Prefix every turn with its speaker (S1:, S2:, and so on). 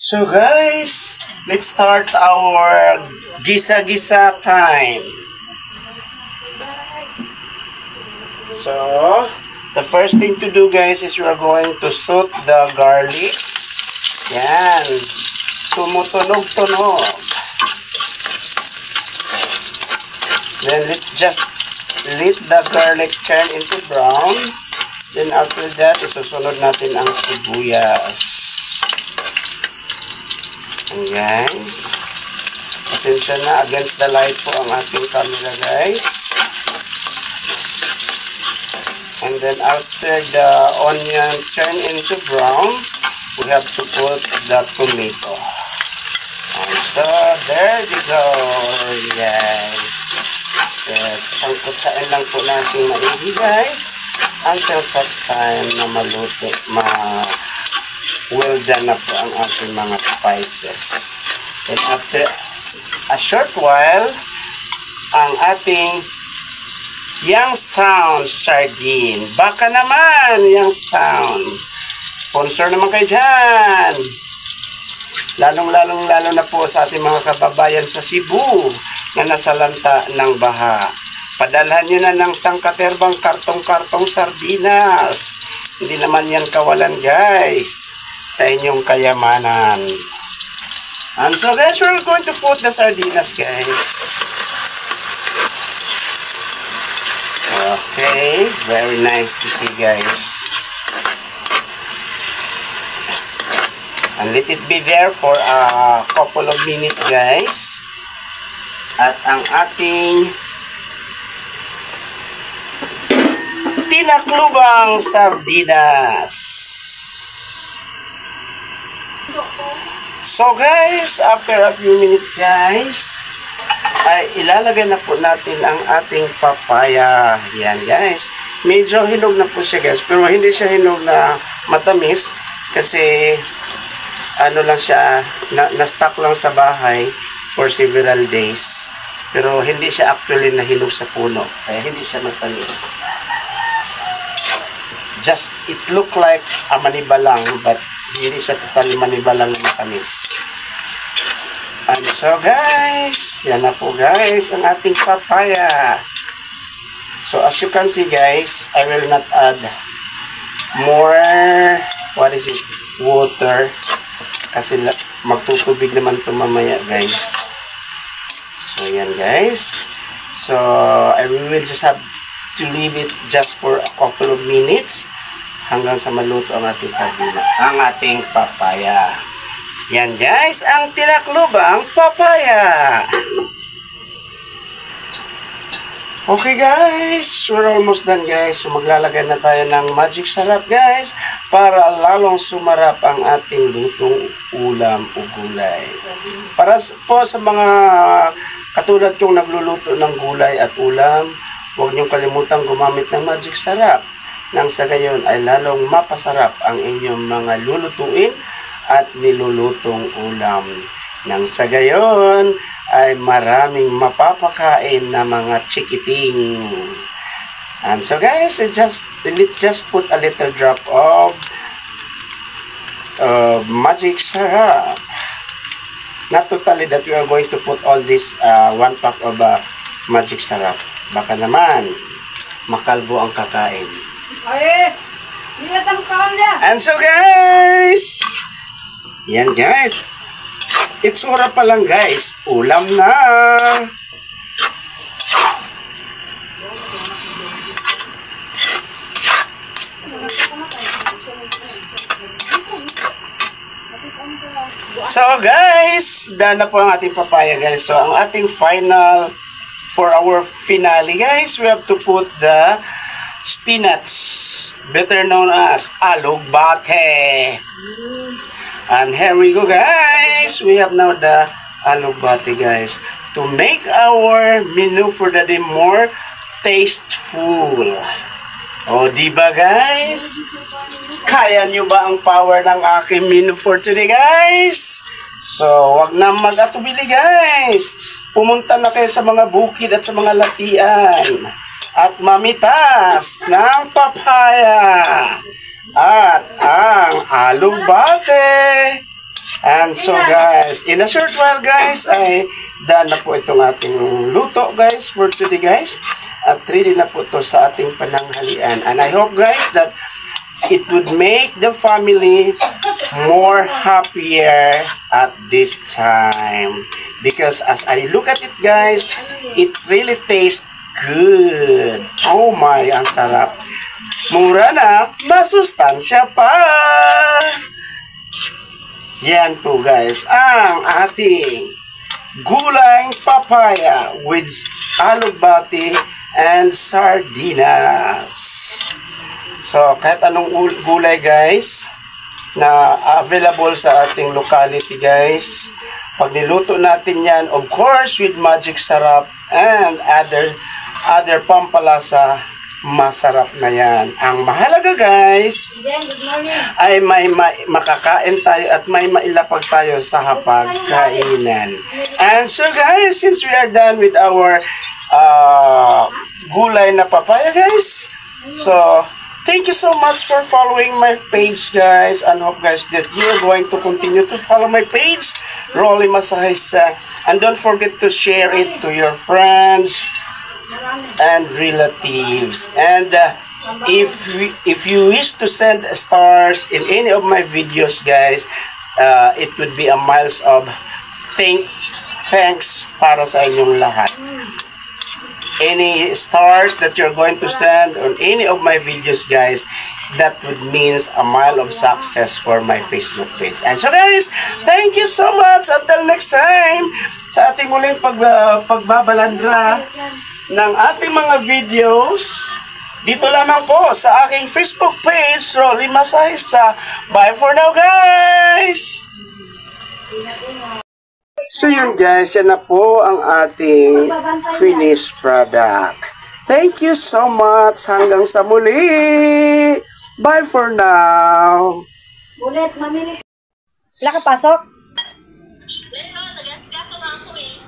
S1: So guys, let's start our gisa-gisa time. So, the first thing to do guys is we are going to saute the garlic. Yan. Tumutunog-tunog. Then let's just let the garlic turn into brown. Then after that, isusunod natin ang sibuyas. And guys, pasensya na, against the light po ang ating camera guys. And then after the onion turn into brown, we have to put the tomato. And so, there you go, guys. Pangkutsain lang po natin maigi guys until such time na maluto, well done na po ang ating mga spices. And after a short while, ang ating Youngstown sardine. Baka naman, Youngstown. Sponsor naman kayo dyan. Lalo na po sa ating mga kababayan sa Cebu na nasalanta ng baha. Padalhan nyo na ng sangkaterbang kartong-kartong sardinas. Hindi naman yan kawalan guys sa inyong kayamanan. And so guys, we're going to put the sardinas guys. Okay, very nice to see guys. And let it be there for a couple of minutes guys. At ang ating tinaklubang sardinas. So guys, after a few minutes guys, ay ilalagay na po natin ang ating papaya. Yan guys. Medyo hinog na po siya guys. Pero hindi siya hinog na matamis. Kasi ano lang siya, na-stock lang sa bahay for several days. Pero hindi siya actually na hinog sa puno. Kaya hindi siya matamis. Just, it look like a manibalang, but hindi siya totally manibalang na matamis. And so guys, yan na po guys ang ating papaya. So as you can see guys, I will not add more, water. Kasi magtutubig naman ito mamaya guys. So yan guys. So I will just have to leave it just for a couple of minutes hanggang sa maluto ang ating sardina, ang ating papaya. Yan guys, ang tinaklubang papaya. Okay guys, we're almost done guys. So maglalagay na tayo ng magic sarap guys para lalong sumarap ang ating lutong ulam o gulay. Para po sa mga katulad kong nagluluto ng gulay at ulam, huwag niyong kalimutang gumamit ng magic sarap. Nang sa gayon ay lalong mapasarap ang inyong mga lulutuin at nilulutong ulam. Nang sa gayon ay maraming mapapakain na mga chikiting. And so guys, let's just put a little drop of magic syrup. Not totally that we are going to put all this 1 pack of magic syrup. Baka naman makalbo ang kakain. And so guys, yan guys, itsura pa lang guys, ulam na. So guys, done na po ang ating papaya guys. So ang ating final, for our finale guys, we have to put the spinach, better known as alugbate. And here we go guys, we have now the alugbate guys to make our menu for the day more tasteful. O diba guys, kaya nyo ba ang power ng aking menu for today guys? So wag na mag-atubili guys, pumunta na kayo sa mga bukid at sa mga latian at mamitas ng papaya at ang alugbate. And so guys, in a short while guys, ay done na po itong ating luto guys for today guys. At ready na po ito sa ating pananghalian. And I hope guys that it would make the family more happier at this time. Because as I look at it guys, it really tastes good. Oh my, ang sarap. Mura na, masustansya pa. Yan po guys, ang ating gulay papaya with alugbati and sardinas. So, kahit anong gulay guys na available sa ating locality guys, pag niluto natin yan, of course, with magic sarap and other pampalasa, masarap na yan. Ang mahalaga guys ay may makakain tayo at may mailapag tayo sa hapagkainan. And so guys, since we are done with our gulay na papaya guys, so thank you so much for following my page guys, and hope guys that you're going to continue to follow my page, Rolly Masahista, and don't forget to share it to your friends and relatives. And if you wish to send stars in any of my videos guys, it would be a miles of thanks para sa inyong lahat. Any stars that you're going to send on any of my videos guys, that would means a mile of success for my Facebook page. And so guys, thank you so much. Until next time, sa ating muling pagbabalandra ng ating mga videos, dito lamang po sa aking Facebook page, Rolly Masahista. Bye for now guys! So yun guys, yan na po ang ating finished product. Thank you so much. Hanggang sa muli. Bye for now.
S2: Ulit, mamili. Wala ka pasok?
S3: Pero, nagasgato nga ako eh.